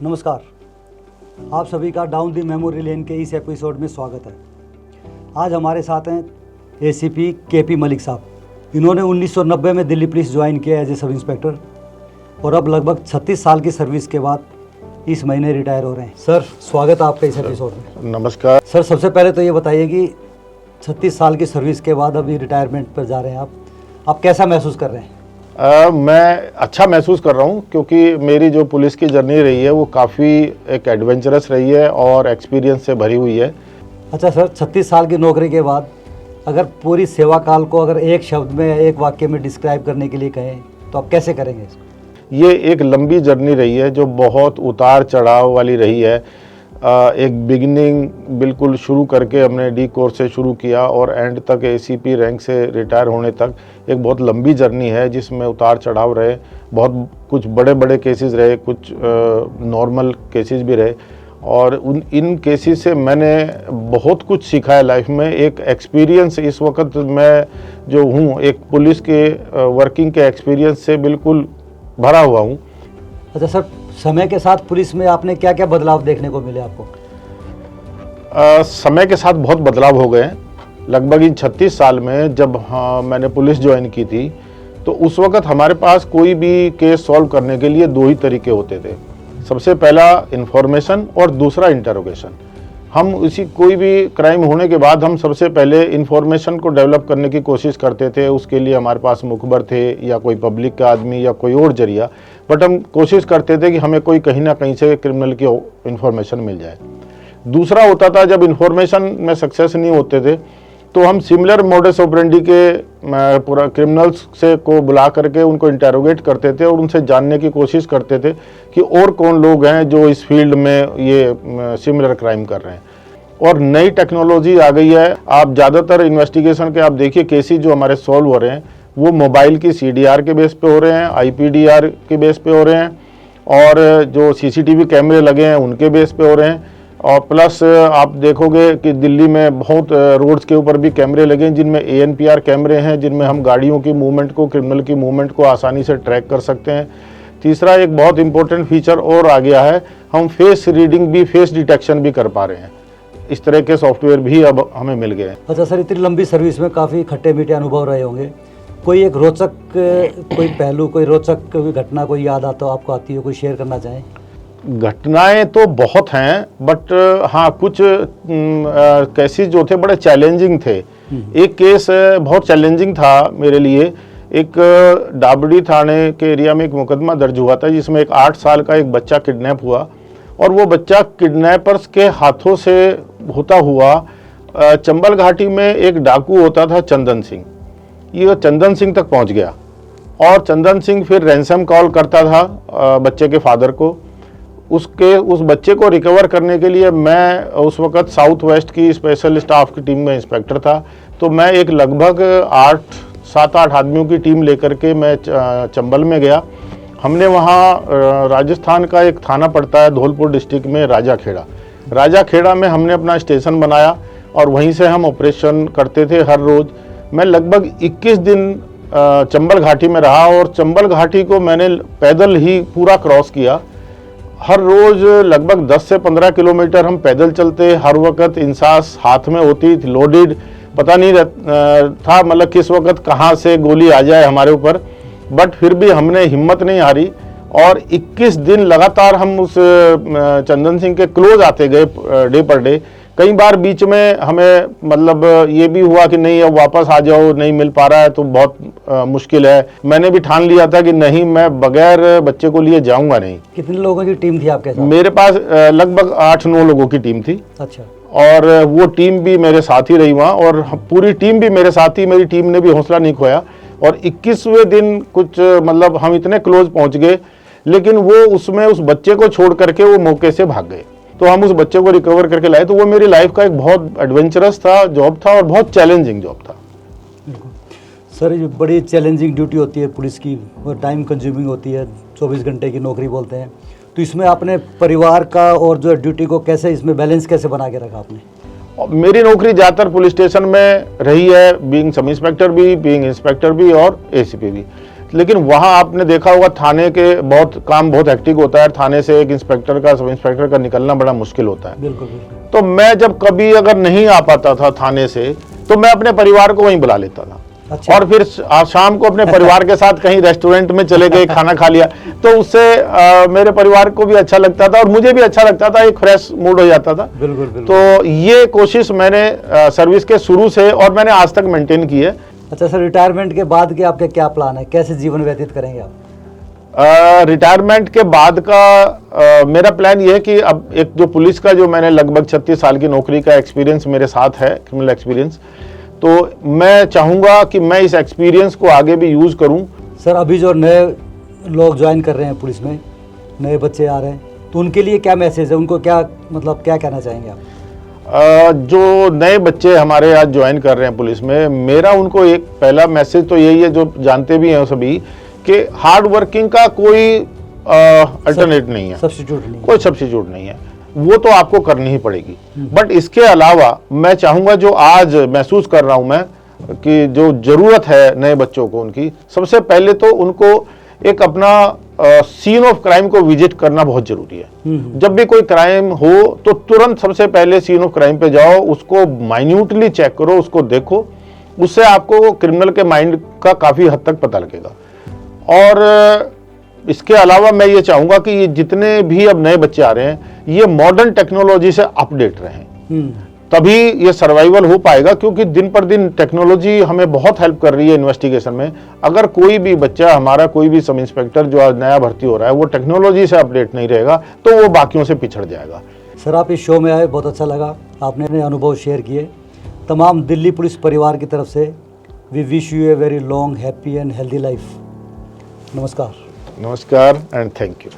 नमस्कार, आप सभी का डाउन द मेमोरी लेन के इस एपिसोड में स्वागत है। आज हमारे साथ हैं एसीपी केपी मलिक साहब। इन्होंने 1990 में दिल्ली पुलिस ज्वाइन किया एज ए सब इंस्पेक्टर और अब लगभग 36 साल की सर्विस के बाद इस महीने रिटायर हो रहे हैं। सर, स्वागत है आपका इस एपिसोड में। नमस्कार सर, सबसे पहले तो ये बताइए कि 36 साल की सर्विस के बाद अभी रिटायरमेंट पर जा रहे हैं आप कैसा महसूस कर रहे हैं? मैं अच्छा महसूस कर रहा हूँ क्योंकि मेरी जो पुलिस की जर्नी रही है वो काफ़ी एक एडवेंचरस रही है और एक्सपीरियंस से भरी हुई है। अच्छा सर, 36 साल की नौकरी के बाद अगर पूरी सेवा काल को अगर एक शब्द में, एक वाक्य में डिस्क्राइब करने के लिए कहें तो आप कैसे करेंगे इसको? ये एक लंबी जर्नी रही है जो बहुत उतार चढ़ाव वाली रही है। एक बिगिनिंग बिल्कुल शुरू करके हमने डी कोर्स से शुरू किया और एंड तक एसीपी रैंक से रिटायर होने तक एक बहुत लंबी जर्नी है जिसमें उतार चढ़ाव रहे। बहुत कुछ बड़े बड़े केसेस रहे, कुछ नॉर्मल केसेस भी रहे और इन केसेस से मैंने बहुत कुछ सीखा है लाइफ में। एक एक्सपीरियंस इस वक्त मैं जो हूँ एक पुलिस के वर्किंग के एक्सपीरियंस से बिल्कुल भरा हुआ हूँ। अच्छा सर, समय के साथ पुलिस में आपने क्या क्या बदलाव देखने को मिले आपको? समय के साथ बहुत बदलाव हो गए हैं। लगभग इन 36 साल में जब मैंने पुलिस ज्वाइन की थी तो उस वक्त हमारे पास कोई भी केस सॉल्व करने के लिए दो ही तरीके होते थे। सबसे पहला इंफॉर्मेशन और दूसरा इंटरोगेशन। हम कोई भी क्राइम होने के बाद हम सबसे पहले इंफॉर्मेशन को डेवलप करने की कोशिश करते थे। उसके लिए हमारे पास मुखबर थे या कोई पब्लिक का आदमी या कोई और जरिया, बट हम कोशिश करते थे कि हमें कोई कहीं ना कहीं से क्रिमिनल की इंफॉर्मेशन मिल जाए। दूसरा होता था जब इंफॉर्मेशन में सक्सेस नहीं होते थे तो हम सिमिलर मोडस ऑपरेंडी के पूरा क्रिमिनल्स से को बुला करके उनको इंटेरोगेट करते थे और उनसे जानने की कोशिश करते थे कि और कौन लोग हैं जो इस फील्ड में ये सिमिलर क्राइम कर रहे हैं। और नई टेक्नोलॉजी आ गई है। आप ज़्यादातर इन्वेस्टिगेशन के आप देखिए केसेस जो हमारे सॉल्व हो रहे हैं वो मोबाइल की CDR के बेस पे हो रहे हैं, IPDR के बेस पे हो रहे हैं और जो CCTV कैमरे लगे हैं उनके बेस पे हो रहे हैं। और प्लस आप देखोगे कि दिल्ली में बहुत रोड्स के ऊपर भी कैमरे लगे हैं जिनमें ANPR कैमरे हैं, जिनमें हम गाड़ियों की मूवमेंट को, क्रिमिनल की मूवमेंट को आसानी से ट्रैक कर सकते हैं। तीसरा एक बहुत इंपॉर्टेंट फीचर और आ गया है, हम फेस रीडिंग भी, फेस डिटेक्शन भी कर पा रहे हैं। इस तरह के सॉफ्टवेयर भी अब हमें मिल गए हैं। अच्छा सर, इतनी लंबी सर्विस में काफ़ी खट्टे मीठे अनुभव रहे होंगे। कोई एक रोचक कोई पहलू, कोई रोचक घटना कोई याद आता हो, आपको आती हो, कोई शेयर करना चाहें? घटनाएं तो बहुत हैं बट हाँ, कुछ केसेस जो थे बड़े चैलेंजिंग थे। एक केस बहुत चैलेंजिंग था मेरे लिए। एक डाबड़ी थाने के एरिया में एक मुकदमा दर्ज हुआ था जिसमें एक 8 साल का एक बच्चा किडनैप हुआ और वो बच्चा किडनैपर्स के हाथों से होता हुआ चंबल घाटी में एक डाकू होता था चंदन सिंह, ये चंदन सिंह तक पहुंच गया और चंदन सिंह फिर रैंसम कॉल करता था बच्चे के फादर को। उस बच्चे को रिकवर करने के लिए मैं उस वक्त साउथ वेस्ट की स्पेशल स्टाफ की टीम में इंस्पेक्टर था, तो मैं एक लगभग 7-8 आदमियों की टीम लेकर के मैं चंबल में गया। हमने वहाँ राजस्थान का एक थाना पड़ता है धौलपुर डिस्ट्रिक्ट में, राजा खेड़ा में हमने अपना स्टेशन बनाया और वहीं से हम ऑपरेशन करते थे हर रोज़। मैं लगभग 21 दिन चंबल घाटी में रहा और चंबल घाटी को मैंने पैदल ही पूरा क्रॉस किया। हर रोज़ लगभग 10 से 15 किलोमीटर हम पैदल चलते। हर वक्त इंसास हाथ में होती थी, लोडेड, पता नहीं था मतलब किस वक्त कहाँ से गोली आ जाए हमारे ऊपर, बट फिर भी हमने हिम्मत नहीं हारी और 21 दिन लगातार हम उस चंदन सिंह के क्लोज आते गए डे पर डे। कई बार बीच में हमें मतलब ये भी हुआ कि नहीं अब वापस आ जाओ, नहीं मिल पा रहा है तो बहुत मुश्किल है। मैंने भी ठान लिया था कि नहीं, मैं बगैर बच्चे को लिए जाऊंगा नहीं। कितने लोगों की टीम थी आपके साथ? मेरे पास लगभग 8-9 लोगों की टीम थी। अच्छा। और वो टीम भी मेरे साथ ही रही वहाँ और पूरी टीम भी मेरे साथ ही, मेरी टीम ने भी हौसला नहीं खोया और 21वें दिन कुछ मतलब हम इतने क्लोज पहुंच गए लेकिन वो उसमें उस बच्चे को छोड़ करके वो मौके से भाग गए। तो हम उस बच्चे को रिकवर करके लाए। तो वो मेरी लाइफ का एक बहुत एडवेंचरस था जॉब था और बहुत चैलेंजिंग जॉब था। सर, ये बड़ी चैलेंजिंग ड्यूटी होती है पुलिस की और टाइम कंज्यूमिंग होती है, 24 घंटे की नौकरी बोलते हैं। तो इसमें अपने परिवार का और जो ड्यूटी को कैसे, इसमें बैलेंस कैसे बना के रखा आपने? मेरी नौकरी ज़्यादातर पुलिस स्टेशन में रही है, बीइंग सब इंस्पेक्टर भी, बीइंग इंस्पेक्टर भी और एसीपी भी। लेकिन वहाँ आपने देखा होगा थाने के बहुत हेक्टिक होता है, थाने से एक इंस्पेक्टर का, सब इंस्पेक्टर का निकलना बड़ा मुश्किल होता है। बिल्कुल बिल्कुल। तो मैं जब कभी अगर नहीं आ पाता था थाने से, तो मैं अपने परिवार को वहीं बुला लेता था। अच्छा। और फिर शाम को अपने परिवार के साथ कहीं रेस्टोरेंट में चले गए, खाना खा लिया, तो उससे मेरे परिवार को भी अच्छा लगता था और मुझे भी अच्छा लगता था, एक फ्रेश मूड हो जाता था। बिल्कुल बिल्कुल। तो ये कोशिश मैंने सर्विस के शुरू से और मैंने आज तक मेंटेन की है। अच्छा सर, रिटायरमेंट के बाद के आपके क्या प्लान है, कैसे जीवन व्यतीत करेंगे आप? रिटायरमेंट के बाद का मेरा प्लान ये है कि अब एक जो पुलिस का जो मैंने लगभग 36 साल की नौकरी का एक्सपीरियंस मेरे साथ है, क्रिमिनल एक्सपीरियंस, तो मैं चाहूँगा कि मैं इस एक्सपीरियंस को आगे भी यूज़ करूँ। सर अभी जो नए लोग ज्वाइन कर रहे हैं पुलिस में, नए बच्चे आ रहे हैं, तो उनके लिए क्या मैसेज है, उनको क्या मतलब क्या कहना चाहेंगे आप? जो नए बच्चे हमारे आज ज्वाइन कर रहे हैं पुलिस में, मेरा उनको एक पहला मैसेज तो यही है, जो जानते भी हैं सभी, कि हार्ड वर्किंग का कोई अल्टरनेट नहीं है, सब्स्टिट्यूट नहीं, कोई सब्स्टिट्यूट नहीं है, वो तो आपको करनी ही पड़ेगी। बट इसके अलावा मैं चाहूँगा, जो आज महसूस कर रहा हूँ मैं कि जो ज़रूरत है नए बच्चों को, उनकी सबसे पहले तो उनको एक अपना सीन ऑफ क्राइम को विजिट करना बहुत जरूरी है। जब भी कोई क्राइम हो तो तुरंत सबसे पहले सीन ऑफ क्राइम पे जाओ, उसको माइन्यूटली चेक करो, उसको देखो, उससे आपको क्रिमिनल के माइंड का काफ़ी हद तक पता लगेगा। और इसके अलावा मैं ये चाहूँगा कि ये जितने भी अब नए बच्चे आ रहे हैं, ये मॉडर्न टेक्नोलॉजी से अपडेट रहें, तभी ये सर्वाइवल हो पाएगा, क्योंकि दिन पर दिन टेक्नोलॉजी हमें बहुत हेल्प कर रही है इन्वेस्टिगेशन में। अगर कोई भी बच्चा हमारा, कोई भी सब इंस्पेक्टर जो आज नया भर्ती हो रहा है, वो टेक्नोलॉजी से अपडेट नहीं रहेगा तो वो बाकियों से पिछड़ जाएगा। सर आप इस शो में आए, बहुत अच्छा लगा, आपने अपने अनुभव शेयर किए। तमाम दिल्ली पुलिस परिवार की तरफ से we wish you a very long, happy and healthy life. नमस्कार। नमस्कार एंड थैंक यू।